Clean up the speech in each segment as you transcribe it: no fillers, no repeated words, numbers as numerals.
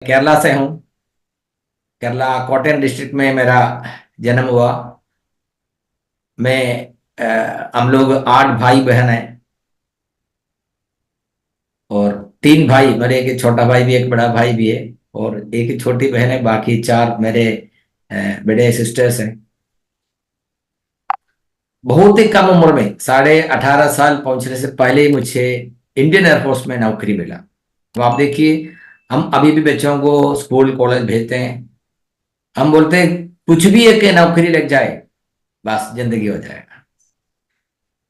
केरला से हूँ। केरला कोट्टयम डिस्ट्रिक्ट में मेरा जन्म हुआ। मैं हम लोग 8 भाई बहन हैं और 3 भाई, मेरे एक छोटा भाई भी, एक बड़ा भाई भी है और एक ही छोटी बहन है। बाकी 4 मेरे बड़े सिस्टर्स हैं। बहुत ही कम उम्र में 18.5 साल पहुंचने से पहले ही मुझे इंडियन एयरफोर्स में नौकरी मिला। तो आप देखिए, हम अभी भी बच्चों को स्कूल कॉलेज भेजते हैं। हम बोलते हैं कुछ भी एक नौकरी लग जाए बस जिंदगी हो जाएगा।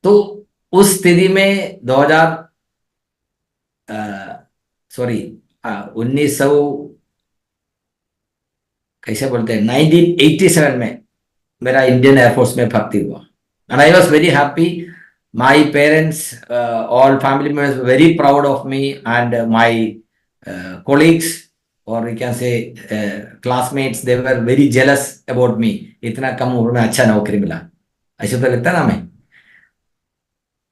तो उस स्थिति में 2000 सॉरी 1900 कैसे बोलते हैं 1987 में मेरा इंडियन एयरफोर्स में भर्ती हुआ। And I was very happy. My parents, all family members very proud of me and my colleagues or you can say classmates, they were very jealous about me। इतना कम उम्र में अच्छा नौकरी मिला, ऐसे तो लगता ना हमें।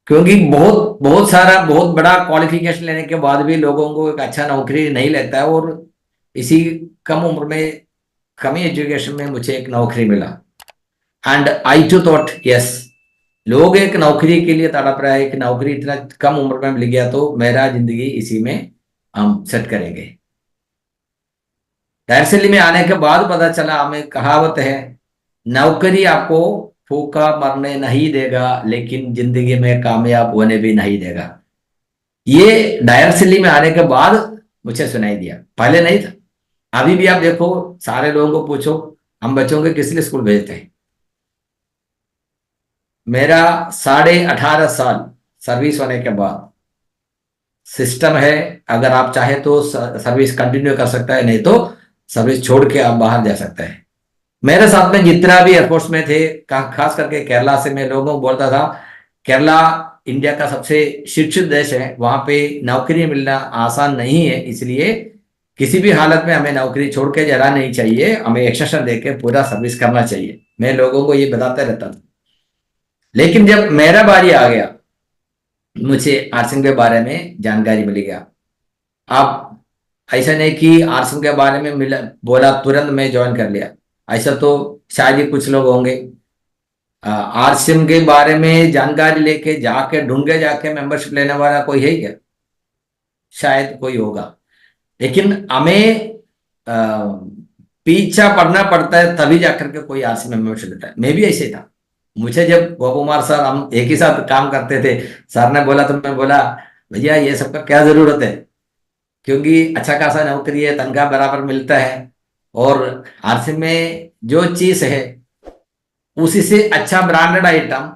क्योंकि बहुत बहुत सारा बहुत बड़ा क्वालिफिकेशन लेने के बाद भी लोगों को एक अच्छा नौकरी नहीं लगता है, और इसी कम उम्र में कम एजुकेशन में मुझे एक नौकरी मिला। And I too thought yes, लोग एक नौकरी के लिए तड़प रहा है, एक नौकरी इतना कम उम्र में मिल गया तो मेरा जिंदगी इसी में हम सेट करेंगे। दारसली में आने के बाद पता चला, हमें कहावत है, नौकरी आपको भूखा मरने नहीं देगा लेकिन जिंदगी में कामयाब होने भी नहीं देगा। ये डायरसिली में आने के बाद मुझे सुनाई दिया, पहले नहीं था। अभी भी आप देखो, सारे लोगों को पूछो हम बच्चों को किस लिए स्कूल भेजते हैं। मेरा 18.5 साल सर्विस होने के बाद सिस्टम है, अगर आप चाहे तो सर्विस कंटिन्यू कर सकता है, नहीं तो सर्विस छोड़ के आप बाहर जा सकते हैं। मेरे साथ में जितना भी एयरफोर्स में थे, खास करके केरला से, मैं लोगों को बोलता था केरला इंडिया का सबसे शिक्षित देश है, वहां पे नौकरी मिलना आसान नहीं है, इसलिए किसी भी हालत में हमें नौकरी छोड़ के जाना नहीं चाहिए, हमें एक्सेशन देके पूरा सर्विस करना चाहिए। मैं लोगों को ये बताते रहता था। लेकिन जब मेरा बारी आ गया, मुझे आर्सिंग के बारे में जानकारी मिल गया। आप ऐसा नहीं कि आर्सिंग के बारे में मिला बोला तुरंत मैं ज्वाइन कर लिया, ऐसा तो शायद ही कुछ लोग होंगे। आरसीएम के बारे में जानकारी लेके जाके ढूंढे जाके मेंबरशिप लेने वाला कोई है क्या? शायद कोई होगा। लेकिन हमें पीछा पड़ना पड़ता है, तभी जाकर के कोई आरसी मेंबरशिप लेता है। मैं भी ऐसे था। मुझे जब गोकुमार सर, हम एक ही साथ काम करते थे, सर ने बोला तो मैं बोला भैया ये सबका क्या जरूरत है, क्योंकि अच्छा खासा नौकरी है, तनख्वाह बराबर मिलता है, और आरसी में जो चीज है उसी से अच्छा ब्रांडेड आइटम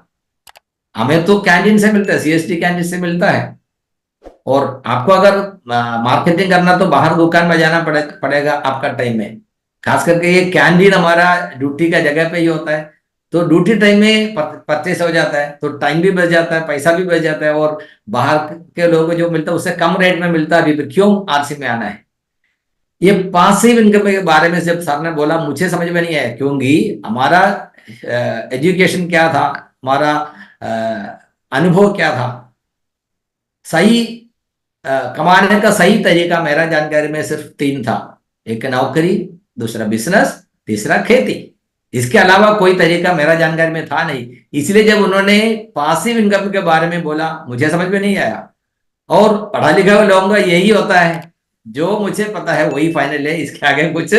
हमें तो कैंटीन से मिलता है, सीएसटी कैंटीन से मिलता है। और आपको अगर मार्केटिंग करना तो बाहर दुकान में जाना पड़ेगा आपका टाइम में। खास करके ये कैंटीन हमारा ड्यूटी का जगह पे ही होता है, तो ड्यूटी टाइम में परचेस हो जाता है, तो टाइम भी बच जाता है, पैसा भी बच जाता है, और बाहर के लोगों को जो मिलता है उससे कम रेट में मिलता है। अभी क्यों आरसी में आना है? ये पासिव इनकम के बारे में जब सर ने बोला मुझे समझ में नहीं आया, क्योंकि हमारा एजुकेशन क्या था, हमारा अनुभव क्या था, सही कमाने का सही तरीका मेरा जानकारी में सिर्फ 3 था। एक नौकरी, दूसरा बिजनेस, तीसरा खेती। इसके अलावा कोई तरीका मेरा जानकारी में था नहीं। इसलिए जब उन्होंने पासिव इनकम के बारे में बोला मुझे समझ में नहीं आया। और पढ़ा लिखा हुआ लोगों का यही होता है, जो मुझे पता है वही फाइनल है, इसके आगे कुछ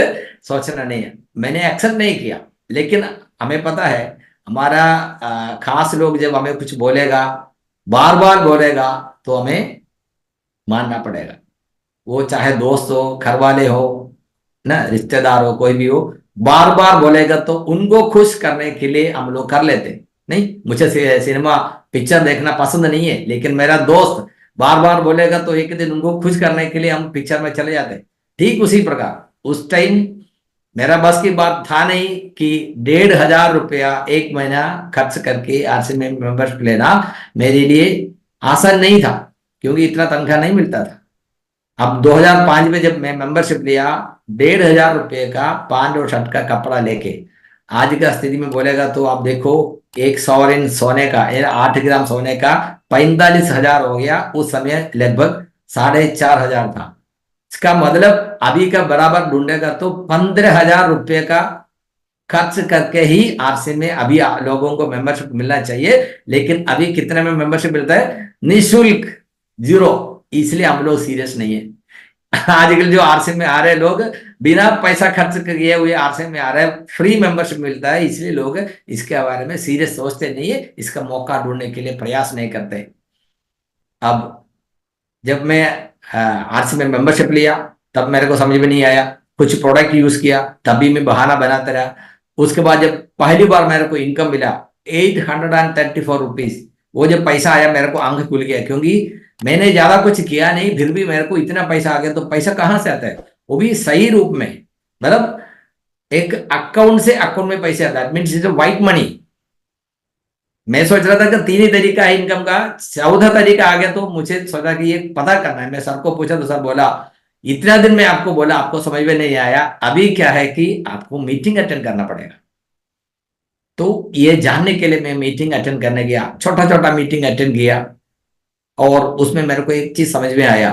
सोचना नहीं है। मैंने एक्सेप्ट नहीं किया, लेकिन हमें पता है हमारा खास लोग जब हमें कुछ बोलेगा, बार बार बोलेगा, तो हमें मानना पड़ेगा। वो चाहे दोस्त हो, घर वाले हो, ना रिश्तेदार हो, कोई भी हो, बार बार बोलेगा तो उनको खुश करने के लिए हम लोग कर लेते। नहीं, मुझे सिनेमा पिक्चर देखना पसंद नहीं है, लेकिन मेरा दोस्त बार बार बोलेगा तो एक दिन उनको खुश करने के लिए हम पिक्चर में चले जाते। ठीक उसी प्रकार उस टाइम मेरा बस की बात था नहीं कि 1,500 रुपया एक महीना खर्च करके आरसी में मेंबरशिप लेना मेरे लिए आसान नहीं था, क्योंकि इतना तनख्वाह नहीं मिलता था। अब 2005 में जब मैं मेंबरशिप लिया, 1,500 रुपये का पैंट और शर्ट का कपड़ा लेके, आज का स्थिति में बोलेगा तो आप देखो, एक सॉवरेन सोने का 8 ग्राम सोने का 45,000 हो गया। उस समय लगभग 4,500 था। इसका मतलब अभी का बराबर ढूंढेगा तो 15,000 रुपये का खर्च करके ही आरसी में अभी लोगों को मेंबरशिप मिलना चाहिए। लेकिन अभी कितने में मेंबरशिप मिलता है? निःशुल्क, जीरो। इसलिए हम लोग सीरियस नहीं है। आजकल जो आरसी में आ रहे लोग बिना पैसा खर्च किए हुए आरसी में आ रहे हैं, फ्री मेंबरशिप मिलता है, इसलिए लोग इसके बारे में सीरियस सोचते नहीं है, इसका मौका ढूंढने के लिए प्रयास नहीं करते। अब जब मैं आरसी में मेंबरशिप लिया तब मेरे को समझ में नहीं आया, कुछ प्रोडक्ट यूज किया तभी मैं बहाना बनाता रहा। उसके बाद जब पहली बार मेरे को इनकम मिला 834 रुपीज, वो जब पैसा आया मेरे को आंख खुल गया, क्योंकि मैंने ज्यादा कुछ किया नहीं फिर भी मेरे को इतना पैसा आ गया। तो पैसा कहाँ से आता है? वो भी सही रूप में, मतलब एक अकाउंट से अकाउंट में पैसे आता है, मीन्स व्हाइट मनी। मैं सोच रहा था कि तीन ही तरीका है इनकम का, चौथा तरीका आ गया, तो मुझे सोचा कि ये पता करना है। मैं सर को पूछा तो सर बोला इतना दिन मैं आपको बोला, आपको समझ में नहीं आया, अभी क्या है कि आपको मीटिंग अटेंड करना पड़ेगा। तो ये जानने के लिए मैं मीटिंग अटेंड करने गया, छोटा छोटा मीटिंग अटेंड किया, और उसमें मेरे को एक चीज समझ में आया,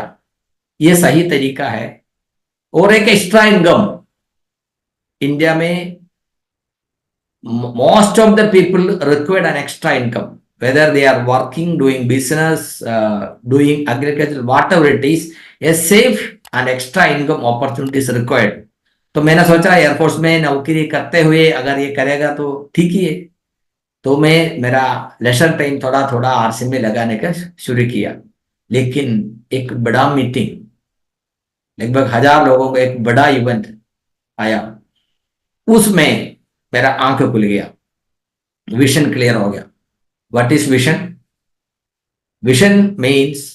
ये सही तरीका है। और एक एक्स्ट्रा इनकम इंडिया में most of the people require an extra income, whether they are working, doing business, doing agriculture, whatever it is, a safe and extra income opportunity is required. तो मैंने सोचा एयरफोर्स में नौकरी करते हुए अगर ये करेगा तो ठीक ही है। तो मैं मेरा लेजर टाइम थोड़ा थोड़ा आरसी में लगाने का शुरू किया। लेकिन एक बड़ा मीटिंग, लगभग 1,000 लोगों का एक बड़ा इवेंट आया, उसमें मेरा आंख खुल गया, विजन क्लियर हो गया। What is vision? Vision means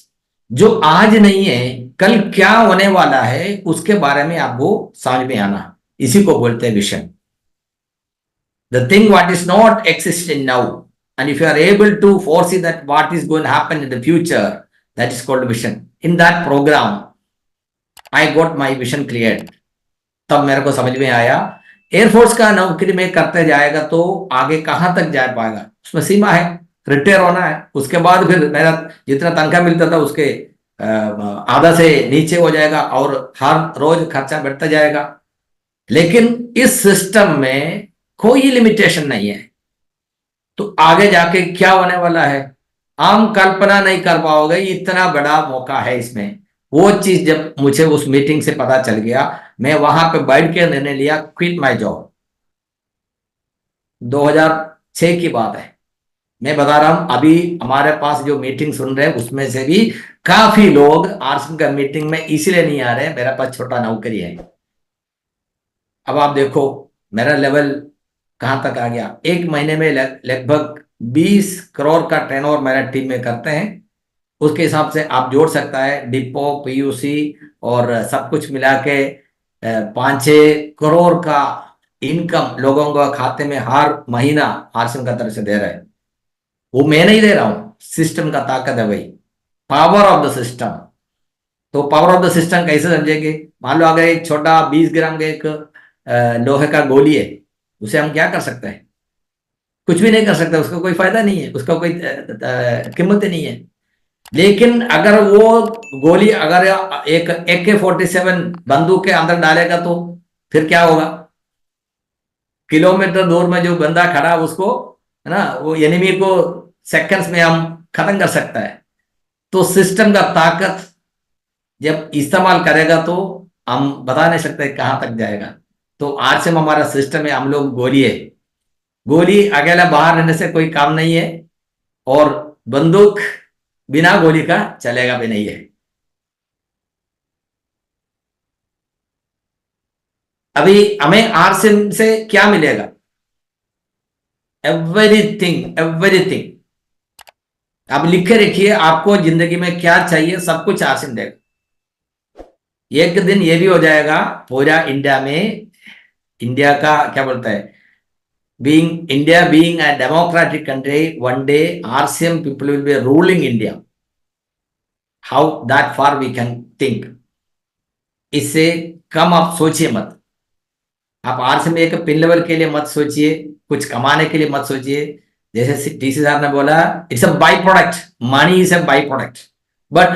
जो आज नहीं है कल क्या होने वाला है उसके बारे में आपको समझ में आना, इसी को बोलते हैं vision. The thing what is not exist in now, and if you are able to foresee that what is going to happen in the future, that is called vision. In that program I got my vision cleared. तब मेरे को समझ में आया air force का नौकरी में करते जाएगा तो आगे कहां तक जा पाएगा, उसमें सीमा है, रिटायर होना है, उसके बाद फिर मेरा जितना तनख्वाह मिलता था उसके आधा से नीचे हो जाएगा और हर रोज खर्चा बढ़ता जाएगा। लेकिन इस सिस्टम में कोई लिमिटेशन नहीं है। तो आगे जाके क्या होने वाला है आम कल्पना नहीं कर पाओगे, इतना बड़ा मौका है इसमें। वो चीज जब मुझे उस मीटिंग से पता चल गया, मैं वहां पे बैठ के निर्णय लिया, क्विट माय जॉब। 2006 की बात है, मैं बता रहा हूं। अभी हमारे पास जो मीटिंग सुन रहे हैं उसमें से भी काफी लोग आरसीएम का मीटिंग में इसलिए नहीं आ रहे, मेरे पास छोटा नौकरी है। अब आप देखो मेरा लेवल कहां तक आ गया। एक महीने में लगभग 20 करोड़ का टर्नओवर मेरा टीम में करते हैं। उसके हिसाब से आप जोड़ सकता है डिपो, पीयूसी और सब कुछ मिला के 5-6 करोड़ का इनकम लोगों को खाते में हर महीना आरसीएम का तरफ से दे रहा है। वो मैं नहीं दे रहा हूं, सिस्टम का ताकत है भाई, पावर ऑफ द सिस्टम। तो पावर ऑफ द सिस्टम कैसे समझेंगे? मान लो अगर एक छोटा 20 ग्राम का एक लोहे का गोली है, उसे हम क्या कर सकते हैं? कुछ भी नहीं कर सकते, उसका कोई फायदा नहीं है, उसका कोई कीमत नहीं है। लेकिन अगर वो गोली अगर एक AK-47 बंदूक के अंदर डालेगा तो फिर क्या होगा? किलोमीटर दूर में जो बंदा खड़ा उसको, है ना, वो एनिमी को सेकंड्स में हम खत्म कर सकता है। तो सिस्टम का ताकत जब इस्तेमाल करेगा तो हम बता नहीं सकते कहां तक जाएगा। तो आज से हमारा सिस्टम है, हम लोग गोली है, गोली अकेला बाहर रहने से कोई काम नहीं है, और बंदूक बिना गोली का चलेगा भी नहीं है। अभी हमें आरसीएम से क्या मिलेगा? Everything, everything. आप लिखे रखिए आपको जिंदगी में क्या चाहिए, सब कुछ आरसीएम देगा। एक दिन ये भी हो जाएगा पूरा इंडिया में, इंडिया का क्या बोलता है, being India being a democratic country, one day RCM people will be ruling India. How that far we can think? इससे कम आप सोचिए मत। आप आरसीएम एक पिन लेवल के लिए मत सोचिए, कुछ कमाने के लिए मत सोचिए। जैसे डीसी साहब ने बोला, it's a by product, money is a by product, but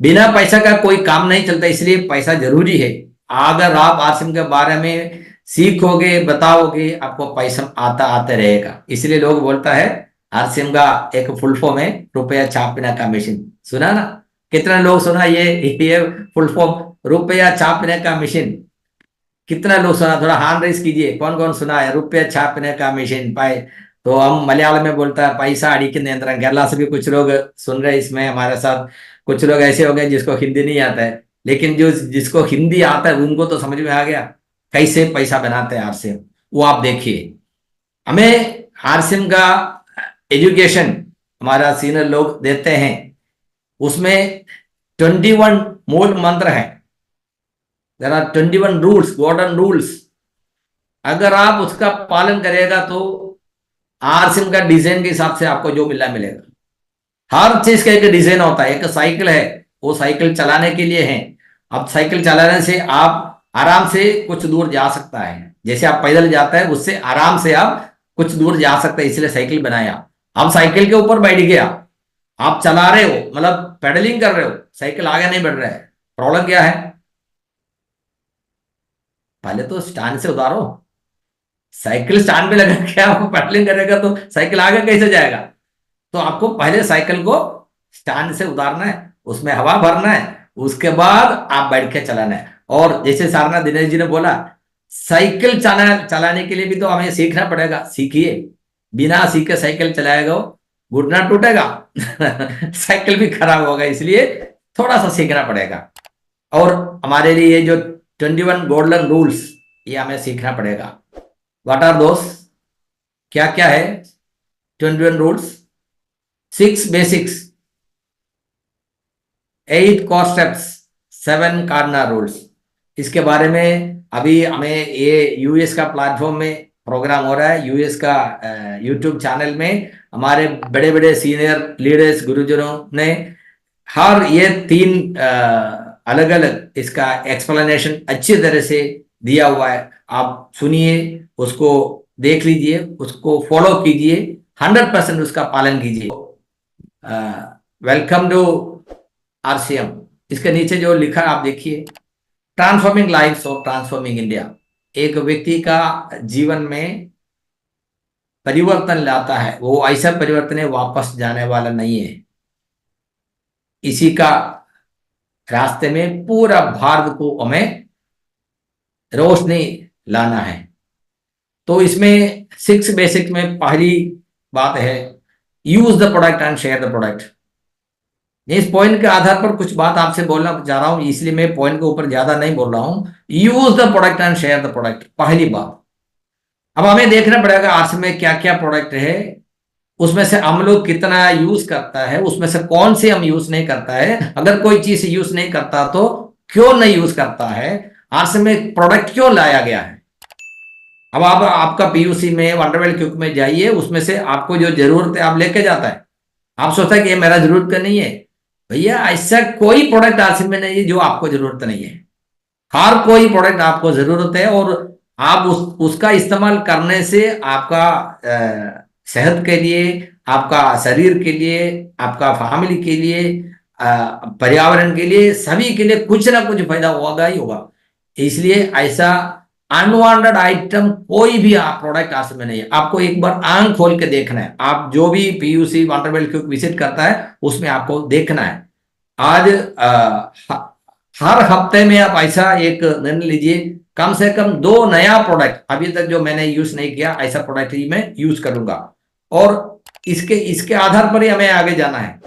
बिना पैसा का कोई काम नहीं चलता, इसलिए पैसा जरूरी है। अगर आप आरसीएम के बारे में सीखोगे, बताओगे, आपको पैसा आता आते रहेगा। इसलिए लोग बोलता है आरसीएम का एक फुल फॉर्म है रुपया छापने का मशीन। सुना ना? कितना लोग सुना ये फुल फॉर्म रुपया छापने का मशीन? कितना लोग सुना? थोड़ा हाथ रेस कीजिए, कौन कौन सुना है रुपया छापने का मशीन? पाए तो हम मलयालम में बोलता है पैसा अड़िक नियंत्रण। केरला से भी कुछ लोग सुन रहे हैं इसमें हमारे साथ। कुछ लोग ऐसे हो गए जिसको हिंदी नहीं आता है, लेकिन जो जिसको हिंदी आता है उनको तो समझ में आ गया कैसे पैसा बनाते हैं आरसीएम। वो आप देखिए, हमें आरसीएम का एजुकेशन हमारा सीनियर लोग देते हैं, उसमें 21 मूल मंत्र है। There are 21 rules, golden rules. अगर आप उसका पालन करेगा तो आरसीएम का डिजाइन के हिसाब से आपको जो मिलना मिलेगा। हर चीज का एक डिजाइन होता है। एक साइकिल है, वो साइकिल चलाने के लिए है। अब साइकिल चलाने से आप आराम से कुछ दूर जा सकता है, जैसे आप पैदल जाता है उससे आराम से आप कुछ दूर जा सकते हैं, इसलिए साइकिल बनाया। आप साइकिल के ऊपर बैठ गया, आप चला रहे हो, मतलब पेडलिंग कर रहे हो, साइकिल आगे नहीं बढ़ रहा है। प्रॉब्लम क्या है? पहले तो स्टैंड से उतारो। साइकिल स्टैंड पे लगा के आप पेडलिंग करेगा तो साइकिल आगे कैसे जाएगा? तो आपको पहले साइकिल को स्टैंड से उतारना है, उसमें हवा भरना है, उसके बाद आप बैठ के चलाना है। और जैसे सारनाथ दिनेश जी ने बोला, साइकिल चलाने के लिए भी तो हमें सीखना पड़ेगा। सीखिए, बिना सीखे साइकिल चलाएगा घुटना टूटेगा साइकिल भी खराब होगा, इसलिए थोड़ा सा सीखना पड़ेगा। और हमारे लिए ये जो 21 गोल्डन रूल्स, ये हमें सीखना पड़ेगा। What are those? क्या क्या है 21 rules? 6 basics, 8 core steps, 7 cardinal rules. इसके बारे में अभी हमें ये यूएस का प्लेटफॉर्म में प्रोग्राम हो रहा है, यूएस का यूट्यूब चैनल में हमारे बड़े बड़े सीनियर लीडर्स गुरुजनों ने हर ये 3 अलग अलग इसका एक्सप्लेनेशन अच्छी तरह से दिया हुआ है। आप सुनिए, उसको देख लीजिए, उसको फॉलो कीजिए, 100% उसका पालन कीजिए। Welcome to RCM. इसके नीचे जो लिखा आप देखिए, ट्रांसफॉर्मिंग लाइफ्स और ट्रांसफॉर्मिंग इंडिया। एक व्यक्ति का जीवन में परिवर्तन लाता है, वो ऐसा परिवर्तन है वापस जाने वाला नहीं है। इसी का रास्ते में पूरा भारत को हमें रोशनी लाना है। तो इसमें 6 बेसिक में पहली बात है, use the product and share the product. इस पॉइंट के आधार पर कुछ बात आपसे बोलना चाह रहा हूं, इसलिए मैं पॉइंट के ऊपर ज्यादा नहीं बोल रहा हूं। Use the product and share the product, पहली बात। अब हमें देखना पड़ेगा आरसी में क्या क्या प्रोडक्ट है, उसमें से हम लोग कितना यूज करता है, उसमें से कौन से हम यूज नहीं करता है। अगर कोई चीज यूज नहीं करता तो क्यों नहीं यूज करता है, आरसी में प्रोडक्ट क्यों लाया गया है। अब आप आपका पीयूसी में वंडरवेल क्विक में जाइए, उसमें से आपको जो जरूरत है आप लेके जाता है। आप सोचता है कि ये मेरा जरूरत का नहीं है। भैया ऐसा कोई प्रोडक्ट आरसी में नहीं है जो आपको जरूरत नहीं है। हर कोई प्रोडक्ट आपको जरूरत है, और आप उसका इस्तेमाल करने से आपका सेहत के लिए, आपका शरीर के लिए, आपका फैमिली के लिए, पर्यावरण के लिए, सभी के लिए कुछ ना कुछ फायदा होगा ही होगा। इसलिए ऐसा अनवांटेड आइटम कोई भी आप प्रोडक्ट आरसी में नहीं है। आपको एक बार आंख खोल के देखना है। आप जो भी पीयूसी वंडरवेल क्विक विजिट करता है उसमें आपको देखना है। आज हर हफ्ते में आप ऐसा एक निर्णय लीजिए, कम से कम 2 नया प्रोडक्ट, अभी तक जो मैंने यूज नहीं किया ऐसा प्रोडक्ट ही मैं यूज करूंगा, और इसके आधार पर ही हमें आगे जाना है।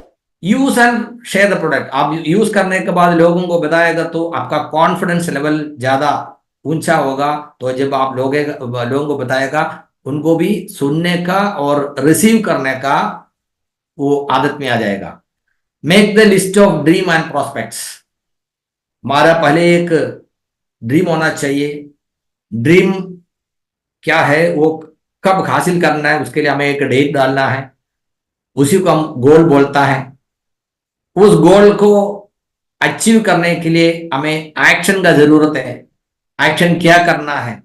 Use and share the product. आप यूज करने के बाद लोगों को बताएगा तो आपका कॉन्फिडेंस लेवल ज्यादा ऊंचा होगा। तो जब आप लोगों को बताएगा, उनको भी सुनने का और रिसीव करने का वो आदत में आ जाएगा। Make the list of dream and prospects. हमारा पहले एक ड्रीम होना चाहिए। ड्रीम क्या है, वो कब हासिल करना है, उसके लिए हमें एक डेट डालना है, उसी को हम गोल बोलता है। उस गोल को अचीव करने के लिए हमें एक्शन का जरूरत है। एक्शन क्या करना है,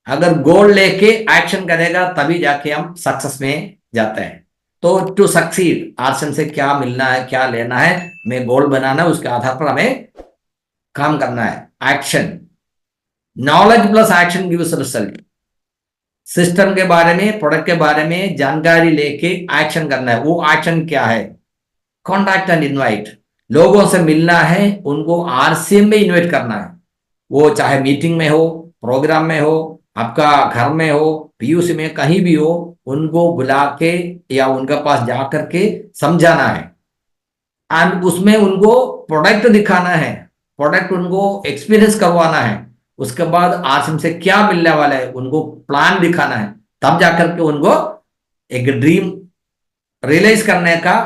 अगर गोल लेके एक्शन करेगा तभी जाके हम सक्सेस में जाते हैं। तो टू सक्सीड आरसीएम से क्या मिलना है, क्या लेना है, हमें गोल बनाना है, उसके आधार पर हमें काम करना है। Action, knowledge plus action gives result. System के बारे में, प्रोडक्ट के बारे में जानकारी लेके एक्शन करना है। वो एक्शन क्या है? कॉन्टैक्ट एंड इनवाइट, लोगों से मिलना है, उनको आरसीएम में इनवाइट करना है। वो चाहे मीटिंग में हो, प्रोग्राम में हो, आपका घर में हो, पीयूसी में, कहीं भी हो, उनको बुला के या उनके पास जा करके समझाना है। एंड उसमें उनको प्रोडक्ट दिखाना है, प्रोडक्ट उनको एक्सपीरियंस करवाना है। उसके बाद आरसीएम से क्या मिलने वाला है उनको प्लान दिखाना है। तब जाकर के उनको एक ड्रीम रियलाइज करने का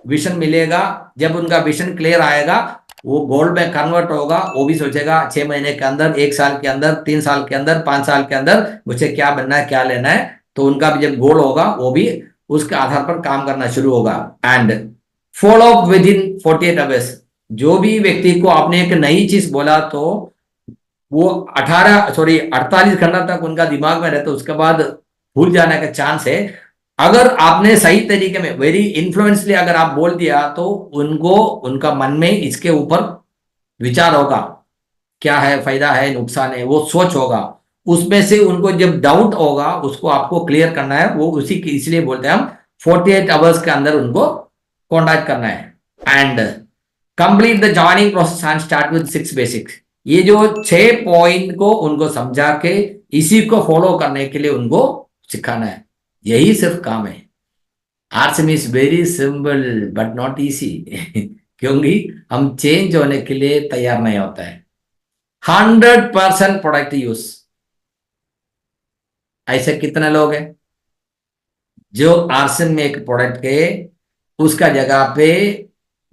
विजन मिलेगा। जब उनका विजन क्लियर आएगा, वो गोल में कन्वर्ट होगा। वो भी सोचेगा 6 महीने के अंदर, 1 साल के अंदर, 3 साल के अंदर, 5 साल के अंदर मुझे क्या बनना है, क्या लेना है। तो उनका भी जब गोल होगा, वो भी उसके आधार पर काम करना शुरू होगा। And follow up with in 48 hours. जो भी व्यक्ति को आपने एक नई चीज बोला, तो वो 48 घंटा तक उनका दिमाग में रहता, उसके बाद भूल जाने का चांस है। अगर आपने सही तरीके में, वेरी इन्फ्लुएंसली अगर आप बोल दिया, तो उनको, उनका मन में इसके ऊपर विचार होगा, क्या है फायदा है, नुकसान है, वो सोच होगा। उसमें से उनको जब डाउट होगा, उसको आपको क्लियर करना है। वो उसी की, इसलिए बोलते हैं हम 48 आवर्स के अंदर उनको कॉन्टैक्ट करना है। And complete the joining process and start with 6 basics. ये जो 6 पॉइंट को उनको समझा के इसी को फॉलो करने के लिए उनको सिखाना है। यही सिर्फ काम है। Arts is very simple but not easy क्योंकि हम चेंज होने के लिए तैयार नहीं होता है। 100% प्रोडक्ट यूज। ऐसे कितने लोग हैं जो आर्सन में एक प्रोडक्ट के उसका जगह पे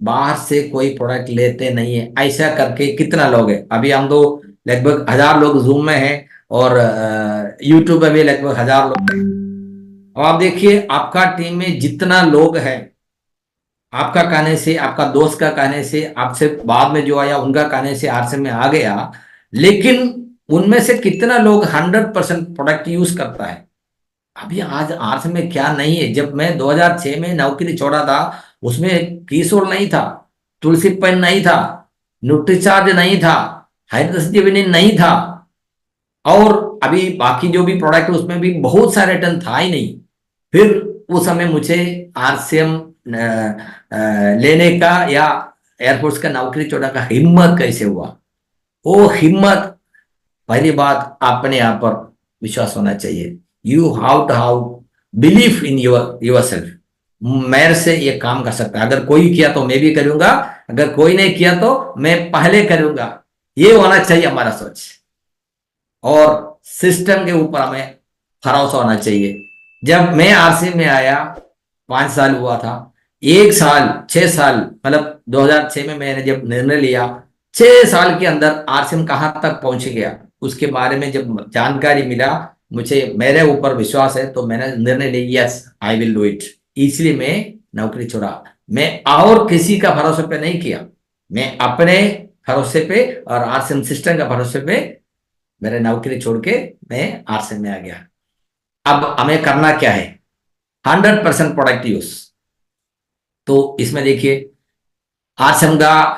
बाहर से कोई प्रोडक्ट लेते नहीं है? ऐसा करके कितना लोग है? अभी हम तो लगभग 1000 लोग जूम में हैं, और यूट्यूब में भी लगभग 1000 लोग हैं। अब आप देखिए, आपका टीम में जितना लोग हैं, आपका कहने से, आपका दोस्त का कहने से, आपसे बाद में जो आया उनका कहने से आरसे में आ गया, लेकिन उनमें से कितना लोग 100% प्रोडक्ट यूज करता है? अभी आज आरसे में क्या नहीं है? जब मैं 2006 में नौकरी छोड़ा था, उसमें कीसोल नहीं था, तुलसी पेन नहीं था, न्यूट्रीचार्ज नहीं था, हाइड्रोक्सीविनिन नहीं था, और अभी बाकी जो भी प्रोडक्ट है उसमें भी बहुत सारे टन था ही नहीं। फिर उस समय मुझे आरसीएम लेने का या एयरफोर्स का नौकरी छोड़ा का हिम्मत कैसे हुआ? वो हिम्मत, पहली बात अपने आप पर विश्वास होना चाहिए। You have believe in your self. मेरे से ये काम कर सकता है, अगर कोई किया तो मैं भी करूंगा, अगर कोई नहीं किया तो मैं पहले करूंगा। ये होना चाहिए हमारा सोच। और सिस्टम के ऊपर हमें भरोसा होना चाहिए। जब मैं आरसी में आया, 5 साल हुआ था, 1 साल, 6 साल, मतलब 2006 में मैंने जब निर्णय लिया, 6 साल के अंदर आरसीएम कहां तक पहुंच गया, उसके बारे में जब जानकारी मिला, मुझे, मेरे ऊपर विश्वास है, तो मैंने निर्णय लिया, yes I will do it. इसलिए मैं नौकरी छोड़ा। मैं और किसी का भरोसे पे नहीं किया, मैं अपने भरोसे पे और आरसीएम सिस्टम का भरोसे पे मेरे नौकरी छोड़ के मैं आरसीएम में आ गया। अब हमें करना क्या है? 100% प्रोडक्ट यूज। तो इसमें देखिए, आरसीएम का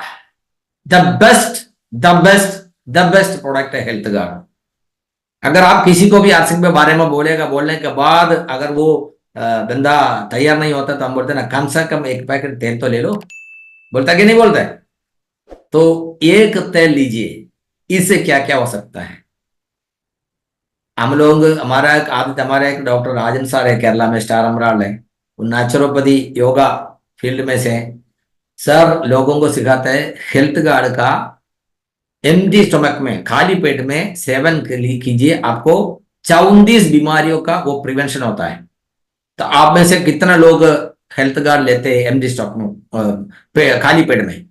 the best the best the best product है हेल्थ गार्ड। अगर आप किसी को भी आरसीएम के बारे में बोलेगा, बोलने के बाद अगर वो बंदा तैयार नहीं होता, तो हम बोलते हैं ना, कम से कम एक पैकेट तेल तो ले लो। बोलता कि नहीं बोलता है? तो एक तेल लीजिए, इससे क्या क्या हो सकता है। हम लोग, हमारा एक आदत, हमारे एक डॉक्टर राजन सर है, केरला में स्टार अमराल है, वो नेचुरोपैथी योगा फील्ड में से हैं। सर लोगों को सिखाता है हेल्थ गार्ड का एम्प्टी स्टमक में, खाली पेट में सेवन कीजिए, आपको 34 बीमारियों का वो प्रिवेंशन होता है। तो आप में से कितना लोग हेल्थ गार्ड लेते हैं एम्प्टी स्टमक में, खाली पेट में?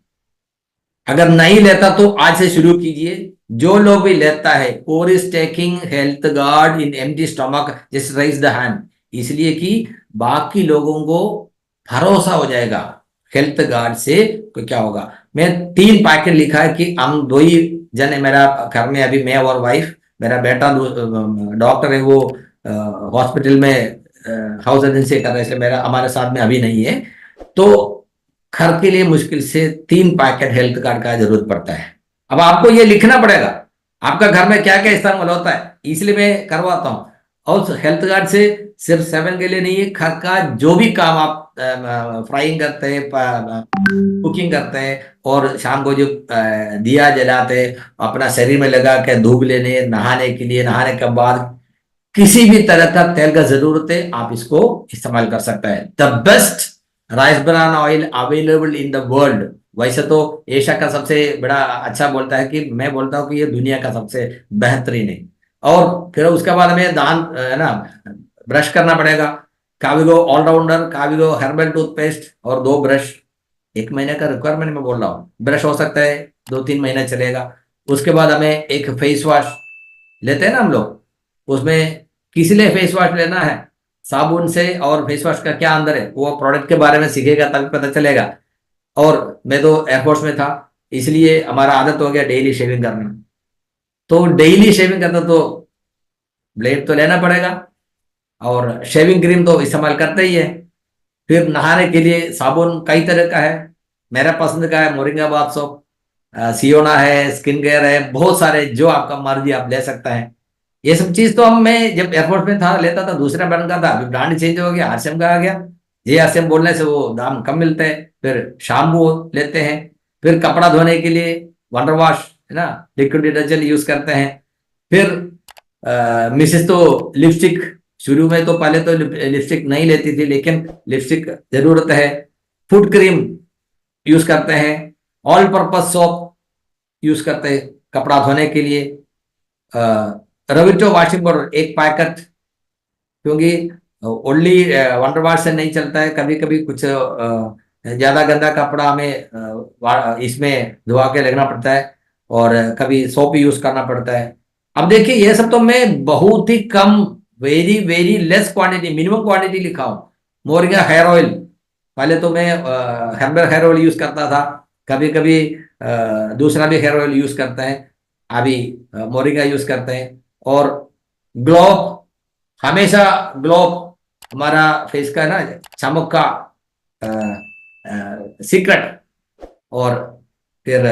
अगर नहीं लेता तो आज से शुरू कीजिए। जो लोग भी लेता है, और is taking health guard in empty stomach, just raise the hand. इसलिए कि बाकी लोगों को भरोसा हो जाएगा हेल्थ गार्ड से को क्या होगा। मैं 3 पैकेट लिखा है कि हम 2 ही जन है मेरा घर में, अभी मैं और वाइफ। मेरा बेटा डॉक्टर है, वो हॉस्पिटल में हाउस एजेंसी कर रहे थे, मेरा हमारे साथ में अभी नहीं है। तो घर के लिए मुश्किल से 3 पैकेट हेल्थ कार्ड का जरूरत पड़ता है। अब आपको ये लिखना पड़ेगा आपका घर में क्या क्या इस्तेमाल होता है, इसलिए मैं करवाता हूँ। और हेल्थ कार्ड से सिर्फ सेवन के लिए नहीं है, घर का जो भी काम आप फ्राइंग करते हैं, कुकिंग करते हैं, और शाम को जो दिया जलाते हैं, अपना शरीर में लगा के धूप लेने, नहाने के लिए, नहाने के बाद किसी भी तरह का तेल का जरूरत है, आप इसको इस्तेमाल कर सकते हैं। The best rice bran oil available in the world. वैसे तो एशिया का सबसे बड़ा अच्छा बोलता है, कि मैं बोलता हूँ कि ये दुनिया का सबसे बेहतरीन है। और फिर उसके बाद हमें दांत है ना ब्रश करना पड़ेगा। काविगो ऑलराउंडर, काविगो हर्बल टूथपेस्ट और 2 ब्रश। 1 महीने का रिक्वायरमेंट में बोल रहा हूँ, ब्रश हो सकता है 2-3 महीना चलेगा। उसके बाद हमें एक फेस वॉश लेते हैं ना हम लोग, उसमें किस लिए फेस वॉश लेना है, साबुन से, और फेस वॉश का क्या अंदर है वो प्रोडक्ट के बारे में सीखेगा तभी पता चलेगा। और मैं तो एयरफोर्स में था, इसलिए हमारा आदत हो गया डेली शेविंग करना। तो डेली शेविंग करना तो ब्लेड तो लेना पड़ेगा, और शेविंग क्रीम तो इस्तेमाल करते ही है। फिर नहाने के लिए साबुन कई तरह का है, मेरा पसंद का है मोरिंगा बाथ सोप, सियोना है, स्किन केयर है, बहुत सारे, जो आपका मर्जी आप ले सकता है। ये सब चीज तो हम, मैं जब एयरपोर्ट में था लेता था दूसरा ब्रांड का था, अभी ब्रांड चेंज हो गया, आरसीएम का आ गया। ये आरसीएम बोलने से वो दाम कम मिलते हैं। फिर शैम्पू लेते हैं। फिर कपड़ा धोने के लिए वाटर वॉश है ना, लिक्विड डिटर्जेंट यूज करते हैं। फिर मिसेस तो लिपस्टिक, शुरू में तो पहले तो लिपस्टिक नहीं लेती थी, लेकिन लिपस्टिक जरूरत है। फुट क्रीम यूज करते हैं। ऑल पर्पज सोप यूज करते हैं कपड़ा धोने के लिए। रविटो वॉशिंग पाउडर 1 पैकेट, क्योंकि ओनली वंडर वाश से नहीं चलता है, कभी कभी कुछ ज्यादा गंदा कपड़ा हमें इसमें धुआ के रखना पड़ता है, और कभी सोप यूज करना पड़ता है। अब देखिए ये सब तो मैं बहुत ही कम, very very less quantity, minimum quantity लिखा हूँ। मोरिंगा हेयर ऑयल, पहले तो मैं हर्बल हेयर ऑयल यूज करता था, कभी कभी दूसरा भी हेयर ऑयल यूज करते हैं, अभी मोरिंगा यूज करते हैं। और ग्लोव, हमेशा ग्लोव हमारा फेस का है ना, चमक का सीक्रेट। और फिर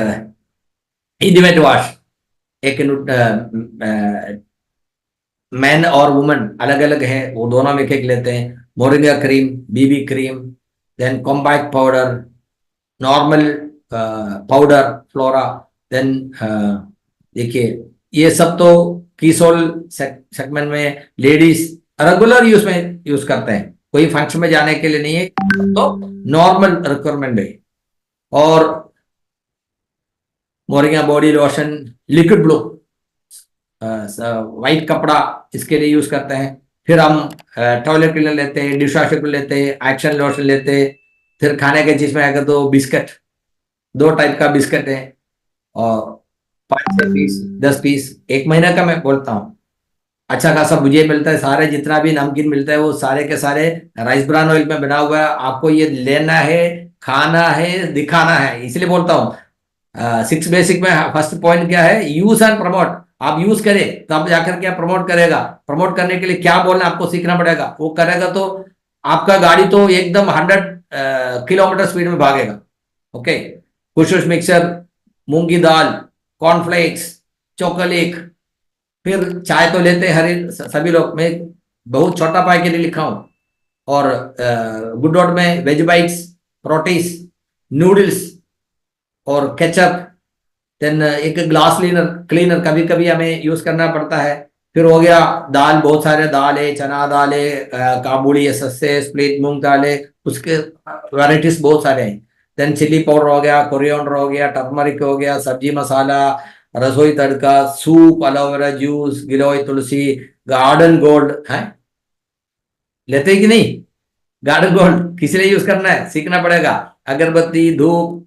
इंटीमेट वॉश, एक मैन और वुमन अलग अलग है, वो दोनों में एक लेते हैं। Moringa cream, BB cream, then compact powder, normal powder flora, then देखिए ये सब तो कीसोल सेगमेंट में लेडीज रेगुलर यूज में यूज करते हैं, कोई फंक्शन में जाने के लिए नहीं है, तो नॉर्मल रिक्वायरमेंट है। और moringa body lotion, liquid blue, white कपड़ा इसके लिए यूज करते हैं। फिर हम टॉयलेट क्लीनर लेते हैं, डिश वॉशर को लेते हैं, एक्शन लोशन लेते हैं। फिर खाने के चीज में अगर तो बिस्किट, 2 टाइप का बिस्किट है, और 5 6 पीस, 10 पीस, 1 महीना का मैं बोलता हूँ। अच्छा खासा भुजिया मिलता है, सारे जितना भी नमकीन मिलता है वो सारे के सारे राइस ब्रान ऑयल में बना हुआ है। आपको ये लेना है, खाना है, दिखाना है, इसलिए बोलता हूँ। 6 बेसिक में फर्स्ट पॉइंट क्या है, यूज एंड प्रमोट। आप यूज करें तब जाकर क्या प्रमोट करेगा, प्रमोट करने के लिए क्या बोलना आपको सीखना पड़ेगा, वो करेगा तो आपका गाड़ी तो एकदम 100 किलोमीटर स्पीड में भागेगा। ओके, कुछ मिक्सर, मूंग की दाल, कॉर्नफ्लेक्स, चॉकलेट। फिर चाय तो लेते हैं हर सभी लोग, मैं बहुत छोटा पैकेट लिखा हूँ। और गुड डॉट में वेज बाइट्स, प्रोटीज, नूडल्स और केचप। देन एक ग्लास क्लीनर, क्लीनर कभी कभी हमें यूज करना पड़ता है। फिर हो गया दाल, बहुत सारे दाल है, चना दाल है, काबुली है, सस्ते स्प्लिट मूंग दाल है, उसके वैरायटीज बहुत सारे हैं। देन चिली पाउडर हो गया, कोरिएंडर हो गया, टर्मरिक हो गया, सब्जी मसाला, रसोई तड़का, सूप, एलोवेरा जूस, गिलोय तुलसी, गार्डन गोल्ड है, लेते हैं कि नहीं? गार्डन गोल्ड किस लिए यूज करना है सीखना पड़ेगा। अगरबत्ती, धूप।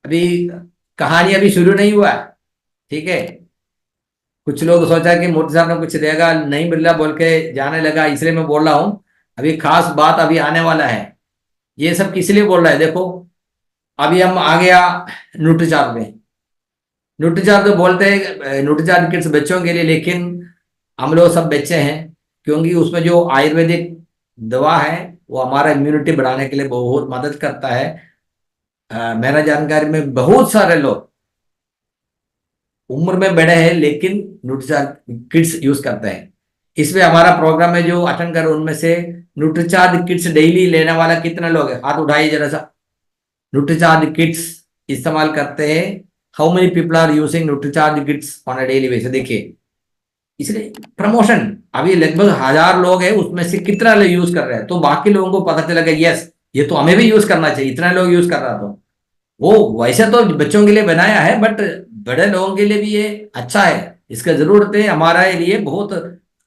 अभी कहानी अभी शुरू नहीं हुआ है, ठीक है। कुछ लोग सोचा कि मोदी साहब ने कुछ देगा, नहीं मिल रहा बोल के जाने लगा, इसलिए मैं बोल रहा हूं अभी खास बात अभी आने वाला है। ये सब किस लिए बोल रहा है देखो। अभी हम आ गया न्यूट्रीचार्ज में। न्यूट्रीचार्ज तो बोलते हैं न्यूट्रीचार्ज किड्स बच्चों के लिए, लेकिन हम लोग सब बच्चे हैं, क्योंकि उसमें जो आयुर्वेदिक दवा है वो हमारा इम्यूनिटी बढ़ाने के लिए बहुत मदद करता है। मेरा जानकारी में बहुत सारे लोग उम्र में बड़े हैं लेकिन न्यूट्रीचार्ज किड्स यूज करते हैं। इसमें हमारा प्रोग्राम में जो अटेंड कर उनमें से न्यूट्रीचार्ज किड्स डेली लेने वाला कितने लोग हैं, हाथ उठाइए जरा सा। न्यूट्रीचार्ज किड्स इस्तेमाल करते हैं। How many people are using Nutricharge kids on a daily basis, देखिए। इसलिए प्रमोशन अभी लगभग 1000 लोग हैं, उसमें से कितना लोग यूज कर रहे हैं, तो बाकी लोगों को पता चला कि यस ये तो हमें भी यूज करना चाहिए, इतना लोग यूज कर रहा तो वो वैसे तो बच्चों के लिए बनाया है, बट बड़े लोगों के लिए भी ये अच्छा है। इसका जरूरत है, हमारे लिए बहुत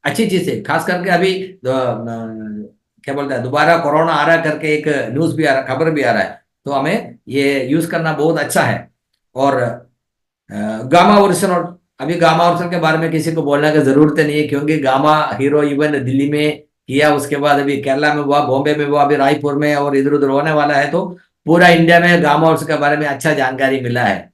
अच्छी चीज है। खास करके अभी क्या बोलते हैं, दोबारा कोरोना आ रहा है करके एक न्यूज भी आ रहा, खबर भी आ रहा है, तो हमें ये यूज करना बहुत अच्छा है। और गामा ओरिजिनल, अभी गामा ओरिजिनल के बारे में किसी को बोलने की जरूरत नहीं है, क्योंकि गामा हीरो इवन दिल्ली में किया, उसके बाद अभी केरला में हुआ, बॉम्बे में हुआ, अभी रायपुर में और इधर उधर होने वाला है। तो पूरा इंडिया में गामा ओरिजिनल के बारे में अच्छा जानकारी मिला है?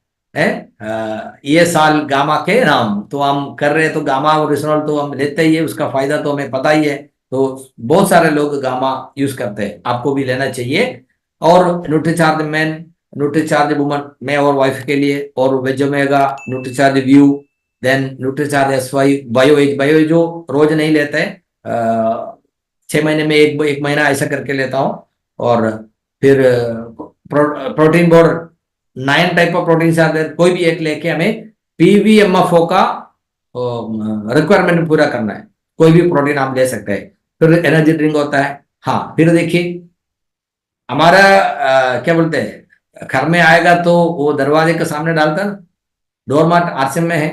ये साल गामा के नाम तो हम कर रहे हैं, तो गामा ओरिजिनल तो हम लेते ही है, उसका फायदा तो हमें पता ही है। तो बहुत सारे लोग गामा यूज करते हैं, आपको भी लेना चाहिए। और न्यूट्रीचार्ज मैन, न्यूट्रीचार्ज वुमन, मैं और वाइफ के लिए, और Vegomega, Nutricharge view, then Nutricharge S Y, bio age, bio age जो रोज नहीं लेते हैं, 6 महीने में एक महीना ऐसा करके लेता हूँ। और फिर protein board, 9 type of protein आते हैं, कोई भी एक लेके हमें पीवीएमएफओ का रिक्वायरमेंट पूरा करना है। कोई भी प्रोटीन आप ले सकते हैं। फिर एनर्जी ड्रिंक होता है। हाँ, फिर देखिए हमारा क्या बोलते हैं, घर में आएगा तो वो दरवाजे के सामने डालता ना, डोरमाट आरसीएम में है,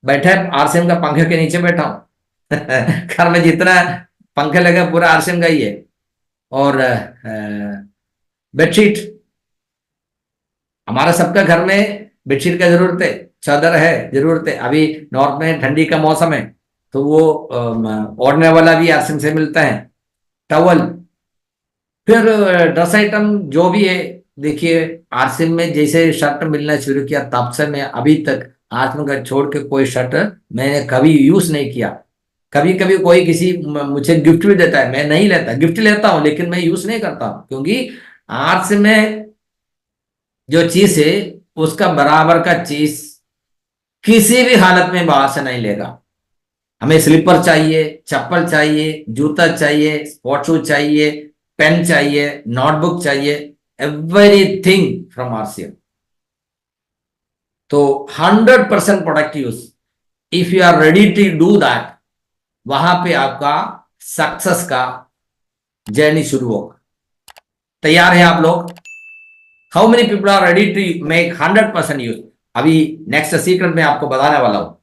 बैठे आरसीएम का पंखे के नीचे बैठा हूं। घर में जितना पंखे लगे पूरा आरसीएम का ही है। और बेडशीट, हमारा सबका घर में बेडशीट का जरूरत है, चादर है, जरूरत है। अभी नॉर्थ में ठंडी का मौसम है, तो वो ओढ़ने वाला भी आरसीएम से मिलता है, टवल। फिर ड्रेस आइटम जो भी है, देखिए आरसीएम में जैसे शर्ट मिलना शुरू किया तब से मैं अभी तक आरसीएम का छोड़ के कोई शर्ट मैंने कभी यूज नहीं किया। कभी कभी कोई किसी मुझे गिफ्ट भी देता है, मैं नहीं लेता, गिफ्ट लेता हूं लेकिन मैं यूज नहीं करता हूं, क्योंकि आरसीएम में जो चीज है उसका बराबर का चीज किसी भी हालत में बाहर से नहीं लेगा। हमें स्लीपर चाहिए, चप्पल चाहिए, जूता चाहिए, स्पोर्ट शूज चाहिए, पेन चाहिए, नोटबुक चाहिए, एवरीथिंग फ्रॉम आरसीएम। तो 100% product use, if you are ready to do that, वहां पे आपका सक्सेस का जर्नी शुरू होगा। तैयार है आप लोग? How many people are ready to make 100% use? अभी नेक्स्ट सीक्रेट में आपको बताने वाला हूं।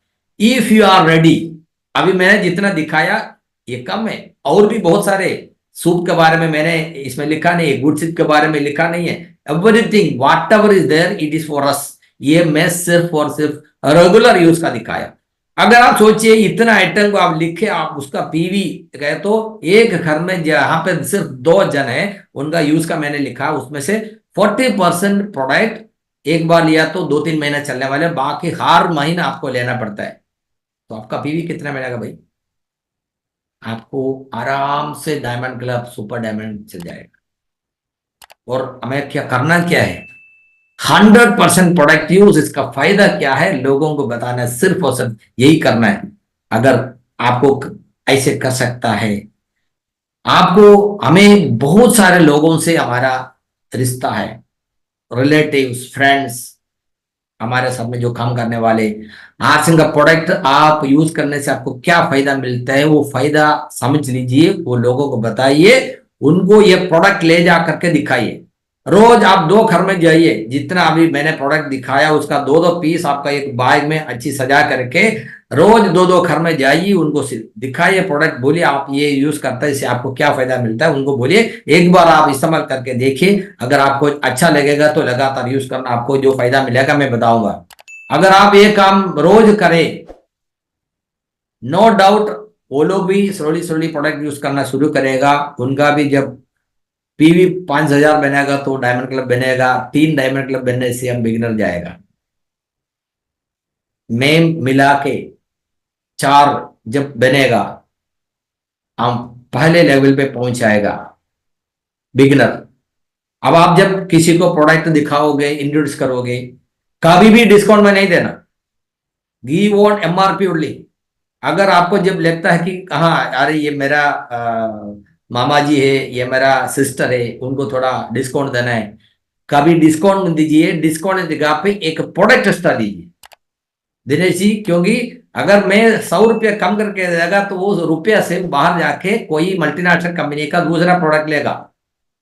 इफ यू आर रेडी, अभी मैंने जितना दिखाया ये कम है, और भी बहुत सारे सूप के बारे में मैंने इसमें लिखा नहीं है, गुड सीप के बारे में लिखा नहीं है। Everything whatever is there it is for us. ये मैं सिर्फ और सिर्फ रेगुलर यूज का दिखाया। अगर आप सोचिए इतना आइटम को आप लिखे, आप उसका पीवी गए, तो एक घर में जहां पे सिर्फ 2 जन है उनका यूज का मैंने लिखा, उसमें से 40% प्रोडक्ट एक बार लिया तो 2-3 महीने चलने वाले, बाकी हर महीना आपको लेना पड़ता है। तो आपका पीवी कितना मिलेगा भाई? आपको आराम से डायमंड क्लब, सुपर डायमंड चल जाएगा। और हमें क्या करना क्या है? 100% प्रोडक्ट यूज, इसका फायदा क्या है लोगों को बताना है, सिर्फ और सिर्फ यही करना है। अगर आपको ऐसे कर सकता है, आपको, हमें बहुत सारे लोगों से हमारा रिश्ता है, रिलेटिव्स, फ्रेंड्स, हमारे साथ में जो काम करने वाले। आरसीएम का प्रोडक्ट आप यूज करने से आपको क्या फायदा मिलता है, वो फायदा समझ लीजिए, वो लोगों को बताइए, उनको ये प्रोडक्ट ले जा करके दिखाइए। रोज आप 2 घर में जाइए, जितना अभी मैंने प्रोडक्ट दिखाया उसका 2-2 पीस आपका एक बैग में अच्छी सजा करके रोज 2-2 घर में जाइए, उनको दिखाइए प्रोडक्ट, बोलिए आप ये यूज करते हैं, इससे आपको क्या फायदा मिलता है, उनको बोलिए एक बार आप इस्तेमाल करके देखिए। अगर आपको अच्छा लगेगा तो लगातार यूज करना, आपको जो फायदा मिलेगा मैं बताऊंगा। अगर आप ये काम रोज करें, नो डाउट वो लोग भी स्लोली स्लोली प्रोडक्ट यूज करना शुरू करेगा। उनका भी जब पीवी 5,000 बनेगा तो डायमंड क्लब बनेगा, 3 डायमंड क्लब बनने से हम बिगिनर जाएगा। मैं मिला के 4 जब बनेगा हम पहले लेवल पे पहुंच जाएगा बिगिनर। अब आप जब किसी को प्रोडक्ट दिखाओगे, इंट्रोड्यूस करोगे, कभी भी डिस्काउंट में नहीं देना, गिव ऑन एमआरपी ओनली। अगर आपको जब लगता है कि हाँ अरे ये मेरा मामा जी है, ये मेरा सिस्टर है, उनको थोड़ा डिस्काउंट देना है, कभी डिस्काउंट मत दीजिए। डिस्काउंट की जगह पे एक प्रोडक्ट एक्स्ट्रा दीजिए दिनेश जी, क्योंकि अगर मैं 100 रुपया कम करके देगा तो वो रुपया से बाहर जाके कोई मल्टीनेशनल कंपनी का दूसरा प्रोडक्ट लेगा।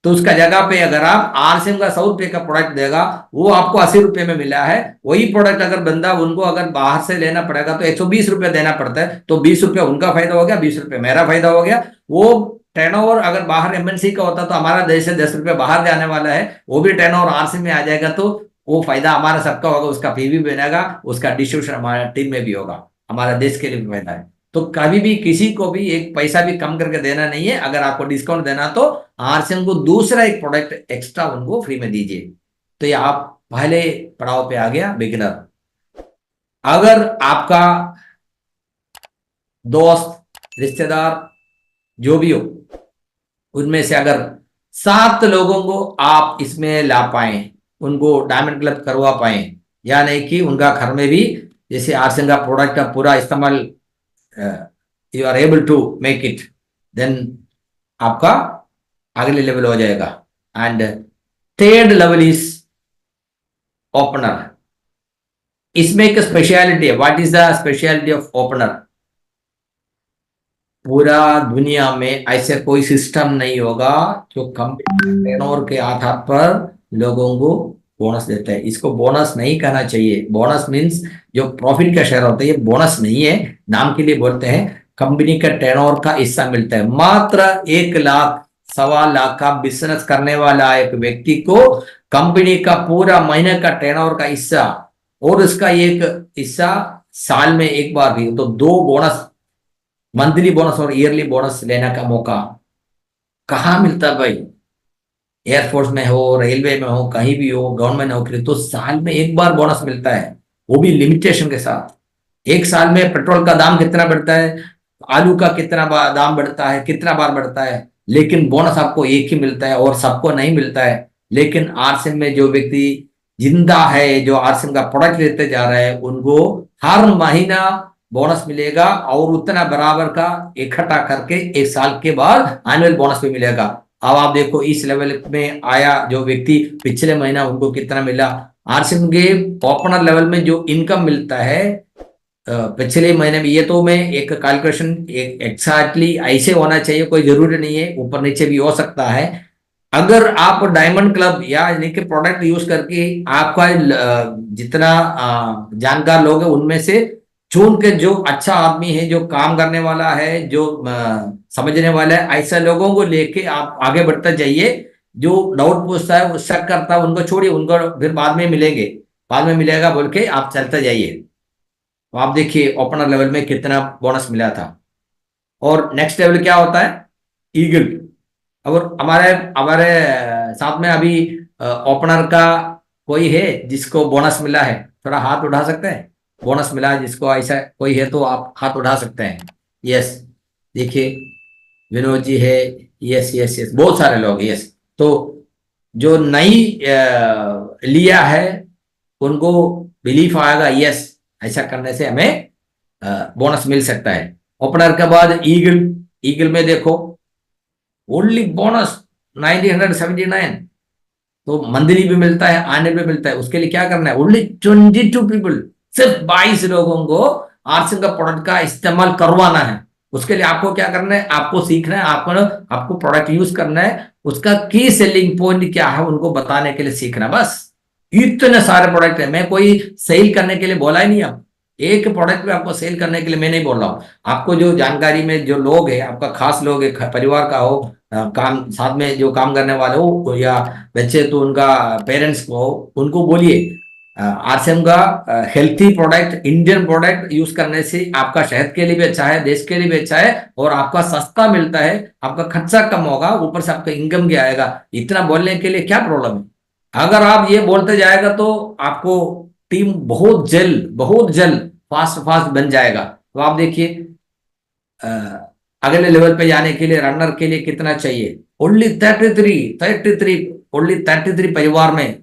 तो उसका जगह पे अगर आप आरसीएम का 100 रुपये का प्रोडक्ट देगा, वो आपको 80 रुपये में मिला है, वही प्रोडक्ट अगर बंदा उनको अगर बाहर से लेना पड़ेगा तो 120 रुपये देना पड़ता है, तो 20 रुपये उनका फायदा हो गया, 20 रुपये मेरा फायदा हो गया। वो टर्नओवर अगर बाहर एमएनसी का होता तो हमारा देश से 10 रुपये बाहर जाने वाला है, वो भी टर्नओवर आरसीएम में आ जाएगा, तो वो फायदा हमारा सबका होगा, उसका पीवी बनेगा, उसका डिस्ट्रीब्यूशन हमारा टीम में भी होगा, हमारा देश के लिए भी फायदा है। तो कभी भी किसी को भी एक पैसा भी कम करके देना नहीं है। अगर आपको डिस्काउंट देना तो आरसीएम को दूसरा एक प्रोडक्ट एक्स्ट्रा उनको फ्री में दीजिए। तो ये आप पहले पड़ाव पे आ गया बिगिनर। अगर आपका दोस्त, रिश्तेदार, जो भी हो, उनमें से अगर 7 लोगों को आप इसमें ला पाए, उनको डायमंड क्लब करवा पाए, या नहीं कि उनका घर में भी जैसे आरसीएम का प्रोडक्ट का पूरा इस्तेमाल you are able to make it, then आपका अगले लेवल हो जाएगा। And third level is opener. इसमें एक स्पेशलिटी है। What is the speciality of opener? पूरा दुनिया में ऐसे कोई सिस्टम नहीं होगा जो कंपनी टर्नओवर के आधार पर लोगों को बोनस देता है। इसको बोनस नहीं कहना चाहिए। बोनस मीन्स जो प्रॉफिट का शेयर होता है, ये बोनस नहीं है, नाम के लिए बोलते हैं। कंपनी का टर्नओवर का हिस्सा मिलता है। मात्र 1 लाख, 1.25 लाख का बिजनेस करने वाला एक व्यक्ति को कंपनी का पूरा महीने का टर्नओवर का हिस्सा, और उसका एक हिस्सा साल में एक बार भी, तो 2 बोनस, मंथली बोनस और ईयरली बोनस लेने का मौका कहाँ मिलता है भाई? एयरफोर्स में हो, रेलवे में हो, कहीं भी हो, गवर्नमेंट नौकरी, तो साल में एक बार बोनस मिलता है, वो भी लिमिटेशन के साथ। एक साल में पेट्रोल का दाम कितना बढ़ता है, आलू का कितना दाम बढ़ता है, कितना बार बढ़ता है, लेकिन बोनस आपको एक ही मिलता है और सबको नहीं मिलता है। लेकिन आरसीएम में जो व्यक्ति जिंदा है, जो आरसीएम का प्रोडक्ट लेते जा रहे हैं, उनको हर महीना बोनस मिलेगा, और उतना बराबर का इकट्ठा करके 1 साल के बाद एनुअल बोनस भी मिलेगा। अब आप देखो इस लेवल में आया जो व्यक्ति, पिछले महीना उनको कितना मिला। आरसीएम के ओपनर लेवल में जो इनकम मिलता है पिछले महीने में, ये तो मैं एक कैलकुलेशन एक्सैक्टली ऐसे होना चाहिए, कोई जरूरी नहीं है, ऊपर नीचे भी हो सकता है। अगर आप डायमंड क्लब या यानी कि प्रोडक्ट यूज करके आपका जितना जानकार लोग हैं, उनमें से चुन के जो अच्छा आदमी है, जो काम करने वाला है, जो समझने वाला है, ऐसे लोगों को लेके आप आगे बढ़ते जाइए। जो डाउट पूछता है, वो शक करता है, उनको छोड़िए, उनको फिर बाद में मिलेंगे, बाद में मिलेगा बोल के आप चलते जाइए। तो आप देखिए ओपनर लेवल में कितना बोनस मिला था। और नेक्स्ट लेवल क्या होता है? ईगल। और हमारे हमारे साथ में अभी ओपनर का कोई है जिसको बोनस मिला है? थोड़ा हाथ उठा सकते हैं। बोनस मिला है जिसको, ऐसा कोई है तो आप हाथ उठा सकते हैं। यस, देखिए विनोद जी है। यस यस यस, बहुत सारे लोग। यस, तो जो नई लिया है उनको बिलीफ आएगा, यस ऐसा करने से हमें बोनस मिल सकता है। ओपनर के बाद ईगल। ईगल में देखो ओनली बोनस 1979, तो मंथली भी मिलता है, एनुअल भी मिलता है। उसके लिए क्या करना है? ओनली 22 पीपल, सिर्फ 22 लोगों को आरसीएम का प्रोडक्ट का इस्तेमाल करवाना है। उसके लिए आपको क्या करना है? आपको सीखना है, आपको प्रोडक्ट यूज करना है, उसका की सेलिंग पॉइंट क्या है उनको बताने के लिए सीखना। बस इतने सारे प्रोडक्ट है, मैं कोई सेल करने के लिए बोला ही नहीं। आप एक प्रोडक्ट में आपको सेल करने के लिए मैं नहीं बोल रहा हूँ। आपको जो जानकारी में जो लोग है, आपका खास लोग है, परिवार का हो, काम साथ में जो काम करने वाले हो, या बच्चे तो उनका पेरेंट्स को हो, उनको बोलिए आरसीएम का healthy product, Indian product use करने से आपका सेहत के लिए भी अच्छा है, देश के लिए भी अच्छा है, और आपका सस्ता मिलता है, आपका खर्चा कम होगा, ऊपर से आपका इनकम भी आएगा। इतना बोलने के लिए क्या प्रॉब्लम है? अगर आप ये बोलते जाएगा तो आपको टीम बहुत जल्द फास्ट फास्ट बन जाएगा। तो आप देखिए अगले लेवल पे जाने के लिए रनर के लिए कितना चाहिए? ओनली 33 ओनली 33 परिवार में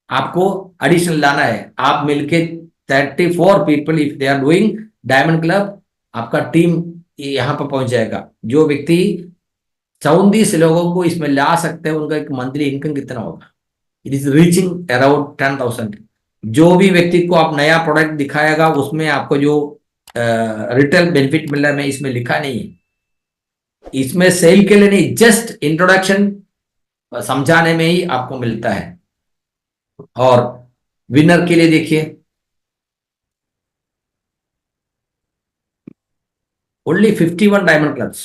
आपको एडिशनल लाना है। आप मिलके 34 people if they are doing diamond club, आपका टीम यहाँ पर पहुंच जाएगा। जो व्यक्ति 34 लोगों को इसमें ला सकते हैं, उनका एक मंथली इनकम कितना होगा? It is reaching around 10,000। जो भी व्यक्ति को आप नया प्रोडक्ट दिखाएगा उसमें आपको जो रिटेल बेनिफिट मिल रहा है, मैं इसमें लिखा नहीं है, इसमें सेल के लिए नहीं, जस्ट इंट्रोडक्शन समझाने में ही आपको मिलता है। और विनर के लिए देखिए, only 51 diamond clubs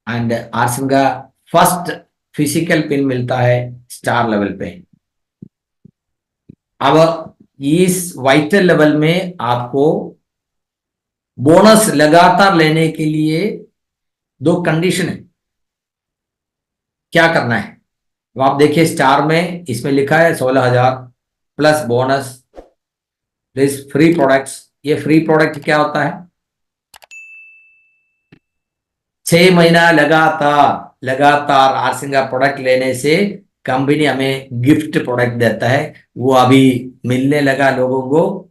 and RCM का फर्स्ट फिजिकल पिन मिलता है स्टार लेवल पे। अब इस वाइटल लेवल में आपको बोनस लगातार लेने के लिए दो कंडीशन है। क्या करना है? अब आप देखिए स्टार में इसमें लिखा है 16,000 plus bonus this free products. ये फ्री प्रोडक्ट क्या होता है? 6 महीना लगातार लगातार आरसिंग का प्रोडक्ट लेने से कंपनी हमें गिफ्ट प्रोडक्ट देता है। वो अभी मिलने लगा लोगों को।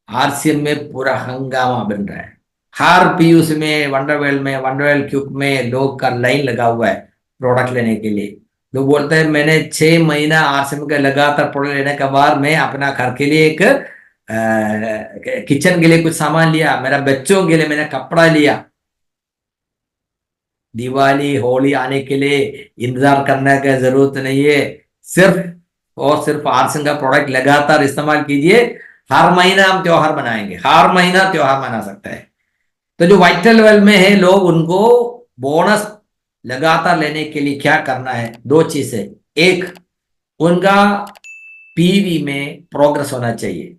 आरसीएम में पूरा हंगामा बन रहा है। हर पीयूष में, वंडरवेल क्यूब में लोग का लाइन लगा हुआ है प्रोडक्ट लेने के लिए। लोग बोलते हैं मैंने 6 महीना आरसीएम का लगातार प्रोडक्ट लेने के बाद मैं अपना घर के लिए एक किचन के लिए कुछ सामान लिया, मेरा बच्चों के लिए मैंने कपड़ा लिया। दिवाली होली आने के लिए इंतजार करने की जरूरत नहीं है। सिर्फ और सिर्फ आरसिंग का प्रोडक्ट लगातार इस्तेमाल कीजिए। हर महीना हम त्योहार मनाएंगे, हर महीना त्योहार मना सकता है। तो जो वाइटल लेवल में है लोग, उनको बोनस लगातार लेने के लिए क्या करना है? दो चीजें। एक, उनका पीवी में प्रोग्रेस होना चाहिए।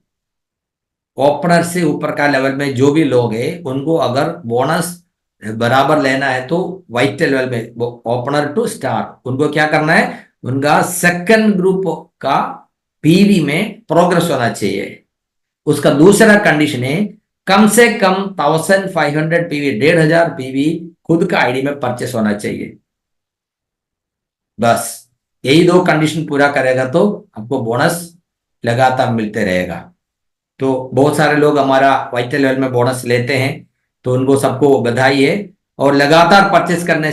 ओपनर से ऊपर का लेवल में जो भी लोग हैं उनको अगर बोनस बराबर लेना है तो व्हाइट लेवल में ओपनर टू स्टार उनको क्या करना है? उनका सेकंड ग्रुप का पीवी में प्रोग्रेस होना चाहिए। उसका दूसरा कंडीशन है कम से कम 1500 पीवी, 1,500 पीवी खुद का आईडी में परचेस होना चाहिए। बस यही दो कंडीशन पूरा करेगा तो आपको बोनस लगातार मिलते रहेगा। तो बहुत सारे लोग हमारा वाइटल लेवल में बोनस लेते हैं, तो उनको सबको बधाई है। और लगातार परचेस करने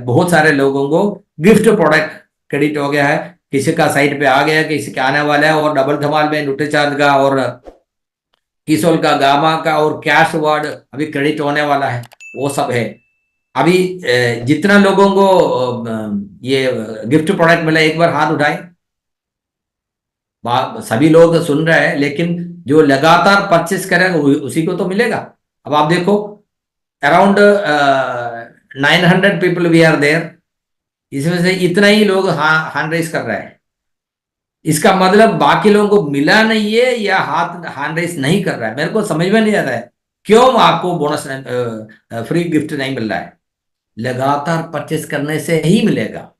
बहुत सारे लोगों को गिफ्ट प्रोडक्ट क्रेडिट हो गया है। किसी का साइट पे आ गया, किसी का आने वाला है। और डबल धमाल में नुटेचांद का और किशोर का, गामा का और कैश अवार्ड अभी क्रेडिट होने वाला है। वो सब है। अभी जितना लोगों को ये गिफ्ट प्रोडक्ट मिला, एक बार हाथ उठाए। सभी लोग सुन रहे हैं, लेकिन जो लगातार परचेस करेगा उसी को तो मिलेगा। अब आप देखो around 900 people we are there, इसमें से इतना ही लोग हैंड रेस कर रहे हैं। इसका मतलब बाकी लोगों को मिला नहीं है या हाथ हैंड रेस नहीं कर रहा है। मेरे को समझ में नहीं आता है क्यों आपको बोनस फ्री गिफ्ट नहीं मिल रहा है। लगातार परचेस करने से ही मिलेगा।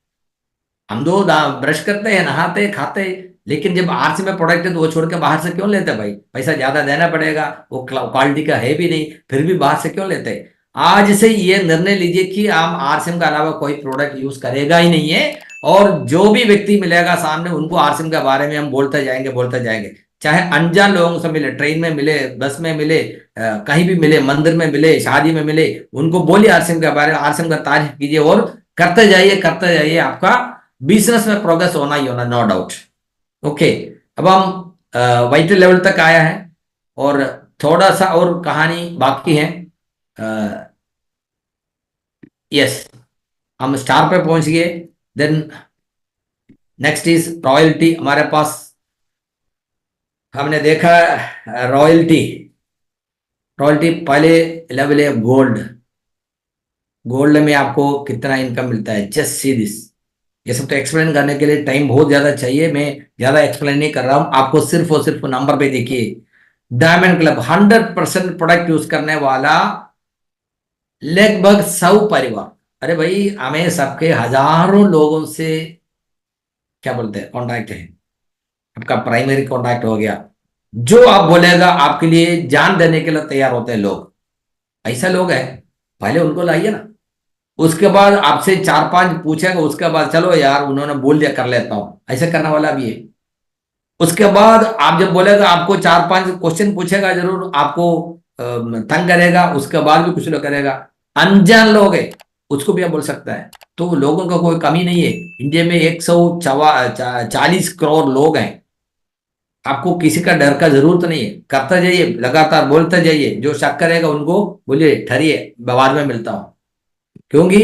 हम दो ब्रश करते हैं, नहाते हैं, खाते हैं, लेकिन जब आरसी में प्रोडक्ट है तो वो छोड़ के बाहर से क्यों लेते हैं भाई? पैसा ज्यादा देना पड़ेगा, वो क्वालिटी का है भी नहीं, फिर भी बाहर से क्यों लेते हैं? आज से ये निर्णय लीजिए कि हम आरसीएम के अलावा कोई प्रोडक्ट यूज करेगा ही नहीं है। और जो भी व्यक्ति मिलेगा सामने, उनको आरसीएम के बारे में हम बोलते जाएंगे। चाहे अनजान लोगों से मिले, ट्रेन में मिले, बस में मिले, कहीं भी मिले, मंदिर में मिले, शादी में मिले, उनको बोलिए आरसीएम के बारे में, आरसीएम का तारीफ कीजिए और करते जाइए। आपका बिजनेस में प्रोग्रेस होना ही होना, नो डाउट। ओके, अब हम वाइटल लेवल तक आया है और थोड़ा सा और कहानी बाकी है। यस, हम स्टार पे पहुंच गए। Then next is royalty. हमारे पास हमने देखा रॉयल्टी। रॉयल्टी पहले लेवल है गोल्ड। गोल्ड में आपको कितना इनकम मिलता है? Just see this. ये सब तो एक्सप्लेन करने के लिए टाइम बहुत ज्यादा चाहिए, मैं ज्यादा एक्सप्लेन नहीं कर रहा हूं। आपको सिर्फ और सिर्फ नंबर पे देखिए। डायमंड क्लब 100% प्रोडक्ट यूज करने वाला लगभग 100 परिवार। अरे भाई, हमें सबके हजारों लोगों से क्या बोलते हैं कॉन्टैक्ट है। आपका प्राइमरी कॉन्टैक्ट हो गया, जो आप बोलेगा आपके लिए जान देने के लिए तैयार होते हैं लोग। ऐसा लोग हैं, पहले उनको लाइए ना। उसके बाद आपसे चार पांच पूछेगा, उसके बाद चलो यार उन्होंने बोल दिया कर लेता हूं, ऐसे करने वाला भी है। उसके बाद आप जब बोलेगा, आपको चार पांच क्वेश्चन पूछेगा, जरूर आपको तंग करेगा, उसके बाद भी कुछ लोग करेगा। अनजान लोग है, उसको भी आप बोल सकता है। तो लोगों का कोई कमी नहीं है। इंडिया में 140 करोड़ लोग हैं। आपको किसी का डर का जरूरत नहीं है, करता जाइए, लगातार बोलते जाइए। जो शक करेगा उनको बोलिए ठहरिए, बाद में मिलता हूं। क्योंकि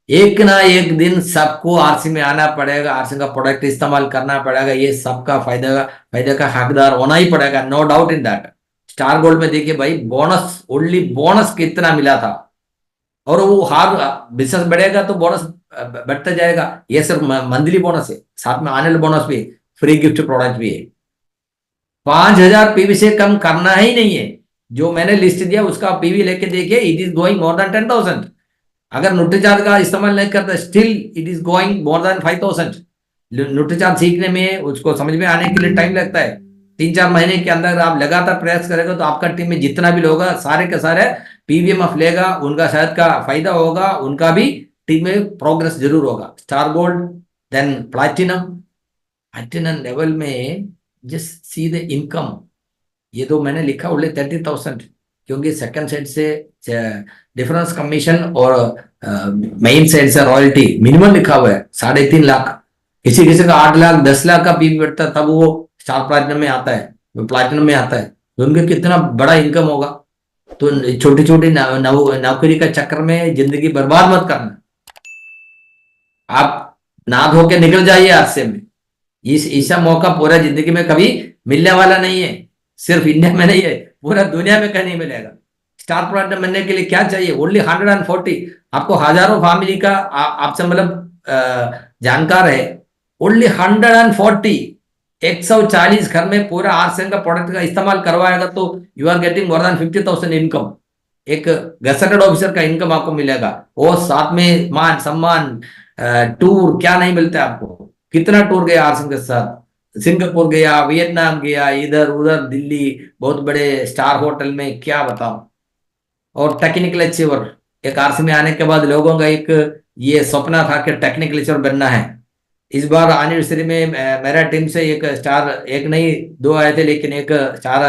एक ना एक दिन सबको आरसी में आना पड़ेगा, आरसी का प्रोडक्ट इस्तेमाल करना पड़ेगा। ये सबका फायदे का हकदार होना ही पड़ेगा, no doubt in that. Star gold में देखिए भाई, बोनस, ओनली बोनस कितना मिला था। और वो हर बिजनेस बढ़ेगा तो बोनस बढ़ता जाएगा। ये सिर्फ मंथली बोनस है, साथ में आने बोनस भी है, फ्री गिफ्ट प्रोडक्ट भी है। 5,000 पीवी से कम करना ही नहीं है। जो मैंने लिस्ट दिया उसका पीवी लेके देखिए, it is going more than 10,000। अगर न्यूट्रीचार्ज का इस्तेमाल नहीं करता, still it is going more than 5,000। Nutricharge सीखने में, उसको समझ में आने के लिए टाइम लगता है। 3-4 महीने के अंदर आप लगातार प्रयास करेगा तो आपका टीम में जितना भी लोग हैं, सारे के सारे पीवीएमएफ लेगा, उनका शायद का फायदा होगा, उनका भी टीम में प्रोग्रेस जरूर होगा। Star gold, then platinum. Platinum level में जस्ट सी द इनकम। ये तो मैंने लिखा ओनली 30,000, क्योंकि सेकंड साइड से डिफरेंस कमीशन और मेन साइड से रॉयल्टी मिनिमम लिखा हुआ है 3.5 लाख। किसी किसी का 8 लाख 10 लाख का पीवी बैठता है, तब वो स्टार प्लैटिनम में आता है, वो प्लैटिनम में आता है। तो उनका कितना बड़ा इनकम होगा। तो छोटी छोटी नौकरी का चक्कर में जिंदगी बर्बाद मत करना। आप ना धो के निकल जाइए हादसे में। इस ऐसा मौका पूरा जिंदगी में कभी मिलने वाला नहीं है। सिर्फ इंडिया में नहीं है, पूरा दुनिया में कहीं नहीं मिलेगा। स्टार प्लैटिनम बनने के लिए क्या चाहिए, ओनली 140। आपको हजारों फैमिली का आपसे मतलब जानकार है। ओनली 140, 140 घर में पूरा आरसेन का प्रोडक्ट का इस्तेमाल करवाएगा तो you are getting more than 50,000 income. एक गजेटेड ऑफिसर का इनकम आपको मिलेगा, और साथ में मान सम्मान, टूर क्या नहीं मिलता आपको। कितना टूर गया आरसन के साथ, सिंगापुर गया, वियतनाम गया, इधर उधर दिल्ली, बहुत बड़े स्टार होटल में, क्या बताओ। और टेक्निकल अचीवर, एक आरसी में आने के बाद लोगों का एक ये सपना था कि टेक्निकल अचीवर बनना है। इस बार एनिवर्सरी में मेरा टीम से एक स्टार, एक नहीं दो आए थे, लेकिन एक स्टार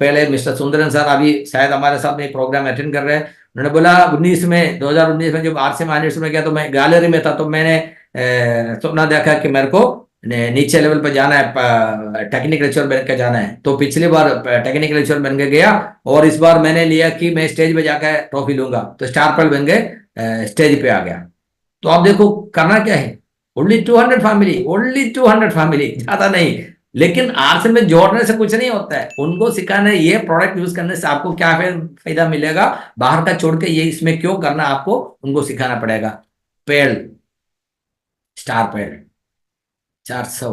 पहले मिस्टर सुंदरन सर अभी शायद हमारे साथ में प्रोग्राम अटेंड कर रहे हैं। उन्होंने बोला 2019 में जब आरसी में एनिवर्सरी में गया तो मैं गैलरी में था, तो मैंने सपना देखा कि मेरे को नीचे लेवल पर जाना है, टेक्निकल लेक्चर बन के जाना है। तो पिछली बार टेक्निकल लेक्चर बन के गया, और इस बार मैंने लिया कि मैं स्टेज पे जाकर ट्रॉफी लूंगा, तो स्टार पर बन गए, स्टेज पे आ गया। तो आप देखो करना क्या है, ओनली 200 फैमिली, ओनली 200 फैमिली, ज्यादा नहीं। लेकिन आरसे में जोड़ने से कुछ नहीं होता है, उनको सिखाना है ये प्रोडक्ट यूज करने से आपको क्या फायदा मिलेगा, बाहर का छोड़ के ये इसमें क्यों करना, आपको उनको सिखाना पड़ेगा। पेड़, स्टार पेड़, 400,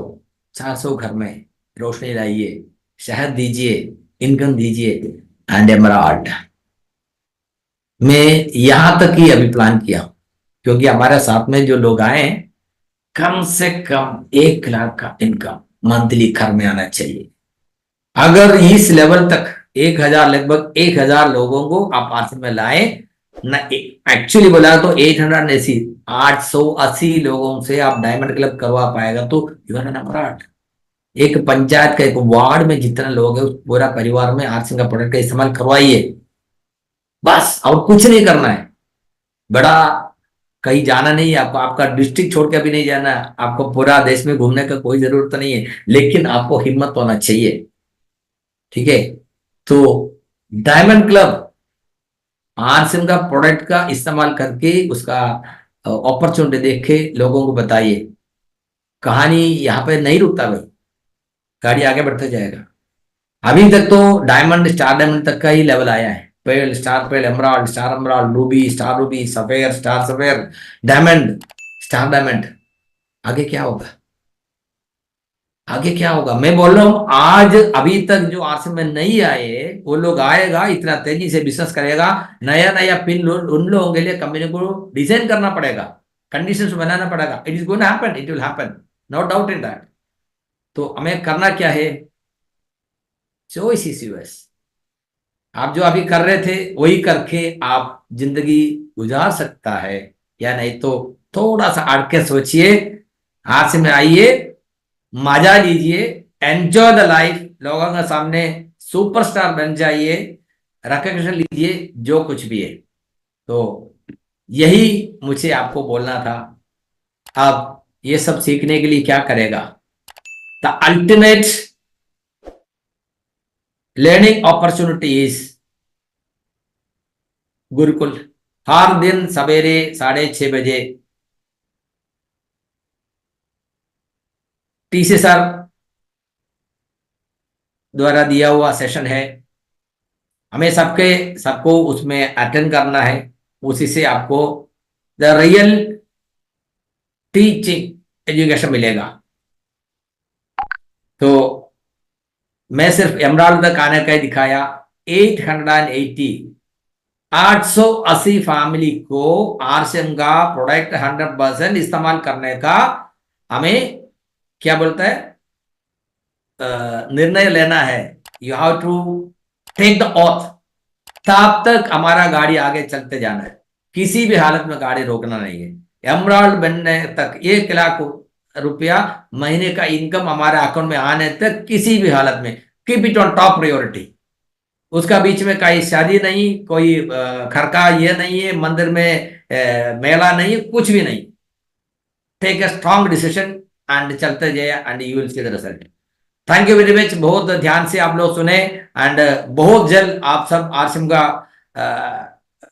400 घर में रोशनी लाइए, शहद दीजिए, इनकम दीजिए। एंड एमराल्ड मैं यहां तक ही अभी प्लान किया हूं, क्योंकि हमारे साथ में जो लोग आए हैं, कम से कम 1 लाख का इनकम मंथली घर में आना चाहिए। अगर इस लेवल तक 1,000, लगभग 1,000 लोगों को आप आरसी में लाए ना, एक्चुअली बोला तो 880, 880 लोगों से आप डायमंड क्लब करवा पाएगा तो यू आर नंबर। एक पंचायत का, एक वार्ड में जितने लोग हैं, उस पूरा परिवार में आरसी का प्रोडक्ट का इस्तेमाल करवाइए, बस और कुछ नहीं करना है। बड़ा कहीं जाना नहीं है आपको, आपका डिस्ट्रिक्ट छोड़ के भी नहीं जाना है, आपको पूरा देश में घूमने का कोई जरूरत नहीं है, लेकिन आपको हिम्मत होना चाहिए। ठीक है। तो डायमंड क्लब आरसीएम का प्रोडक्ट का इस्तेमाल करके उसका अपॉर्चुनिटी देख के लोगों को बताइए। कहानी यहाँ पे नहीं रुकता भाई, गाड़ी आगे बढ़ते जाएगा। अभी तक तो डायमंड, स्टार डायमंड तक का ही लेवल आया है। Pearl, star pearl, emerald, star emerald, ruby, star ruby, sapphire, star sapphire, diamond, star diamond. आगे क्या होगा, आगे क्या होगा, मैं बोल रहा हूं। आज अभी तक जो आरसी में नहीं आए, वो लोग आएगा, इतना तेजी से बिजनेस करेगा। नया नया पिन उन लोगों के लिए कंपनी को डिजाइन करना पड़ेगा, कंडीशंस बनाना पड़ेगा। It is going happen, it will happen, no doubt in that. तो हमें करना क्या है, चॉइस इज यूर्स। आप जो अभी कर रहे थे वही करके आप जिंदगी गुजार सकता है, या नहीं तो थोड़ा सा अड़ के सोचिए, हाथ में आइए, मजा लीजिए, एंजॉय द लाइफ, लोगों के सामने सुपरस्टार बन जाइए, रिकग्निशन लीजिए, जो कुछ भी है। तो यही मुझे आपको बोलना था। अब ये सब सीखने के लिए क्या करेगा? The ultimate learning opportunity is Gurukul. हर दिन सवेरे 6:30 बजे टीसी सर द्वारा दिया हुआ सेशन है, हमें सबको उसमें अटेंड करना है। उसी से आपको द रियल टीचिंग एजुकेशन मिलेगा। तो मैं सिर्फ एमराल्ड तक आने का ही दिखाया। 880 880 फैमिली को आरसीएम का प्रोडक्ट 100% इस्तेमाल करने का हमें क्या बोलता है, निर्णय लेना है। You have to take the oath. तब तक हमारा गाड़ी आगे चलते जाना है, किसी भी हालत में गाड़ी रोकना नहीं है। एमराल्ड बनने तक 1 लाख रुपया महीने का इनकम हमारे अकाउंट में आने तक किसी भी हालत में keep it on top priority. उसका बीच में कहीं शादी नहीं, कोई खरका ये नहीं है, मंदिर में मेला नहीं है, कुछ भी नहीं। Take a strong decision and चलते जाए and you will see the result. Thank you very much. बहुत ध्यान से आप लोग सुने एंड बहुत जल्द आप सब आरसीएम का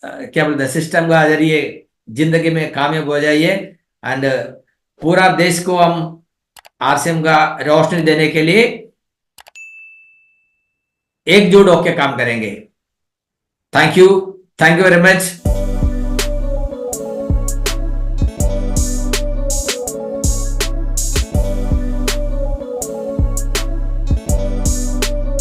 क्या बोलते हैं, सिस्टम का जरिए जिंदगी में कामयाब हो जाइए। एंड पूरा देश को हम आरसीएम का रोशनी देने के लिए एकजुट होकर काम करेंगे। Thank you very much.